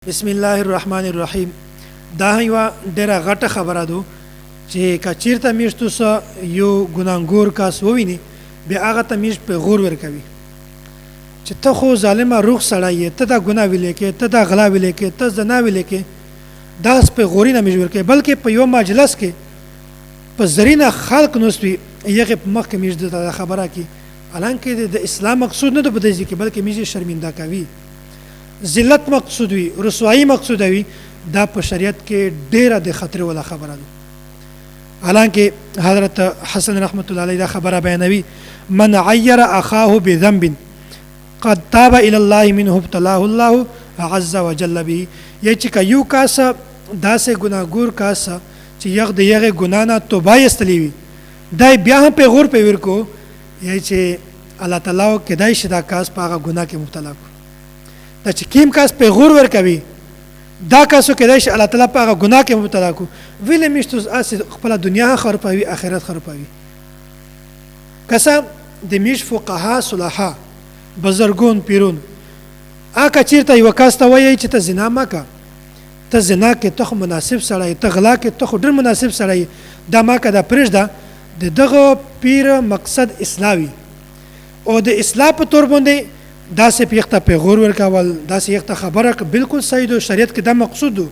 بسم الله الرحمن الرحیم دا یو ډیره غټه خبره ده چې کچیرته میشتو سه یو ګناګور کاس وویني بیا هغه ته میش په غور ورکوي چې ته خو ظالمه روح سړی یې ته دا ګناه ویلې کې ته دا غلا ویلې کې ته زنا ویلې کې دا په غوري نه میش ورکوي بلکې په یو مجلس کې په زرینه خلق نوستوي یغه په مخ کې میش د خبره کې حالانکه د اسلام مقصود نه ده په دې کې بلکې میش شرمنده کوي ذلت مقصود وي رسوایی مقصود وي دا په شریعت کې ډیره د خطر ولا خبره ده حالانکه حضرت حسن رحمت الله علیه دا خبره بیانوي من عیر اخاه بذنب قد تاب الى الله منه ابتلاه الله عز وجل به چې یو کاس داسې ګناګور کاس چې یغ د یغه ګنا نه توبه استلی وي دای بیا هم په غور په ورکو چې الله تعالی کدای شدا کاس په هغه ګنا کې مبتلا کو دا چې کیم کاس په غور ور کوي دا کاسو کېدای شي الله تعالی په هغه ګناه کې مبتلا کو ویلې مشتو اس خپل دنیا خرپوي آخرت خرپوي کسه د میش فقها صلاحا بزرګون پیرون اګه چیرته یو کاس ته وایي چې ته زنا مکه ته زنا کې ته مناسب سړی ته غلا کې ته ډېر مناسب سړی دا مکه دا پرېږده د دغه پیر مقصد اسلامي او د اسلام په تور باندې دا سه پیغته په غور ورکول دا سه یخته خبره بالکل صحیح ده شریعت کې دا مقصود ده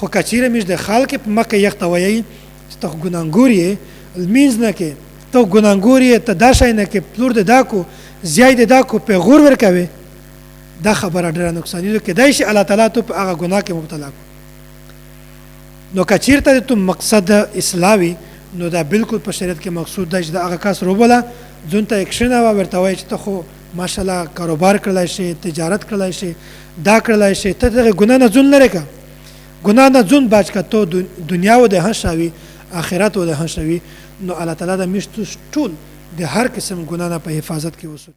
خو کچیره مش د خلک په مکه یخته وایي چې ته ګناګوري المینز نه کې ته ګناګوري ته دا شای نه کې پلور د داکو زیاده داکو په غور ورکوي دا خبره ډېره نقصان دي کې دای شي الله تعالی ته په هغه ګناه کې مبتلا نو کچیرته ته مقصد اسلامي نو دا بالکل په شریعت کې مقصود ده چې دا هغه کس روبله ځون ته اکشن او ورته وایي چې ته خو ماشاءالله کاروبار کړلای شي تجارت کړلای شي دا کړلای شي ته دغه ګناه نه ځون لري کا ګناه نه ځون باج کا ته دنیا و د هشاوي آخرت و د هشاوي نو الله تعالی د مشتو ټول د هر قسم ګناه نه په حفاظت کې وسو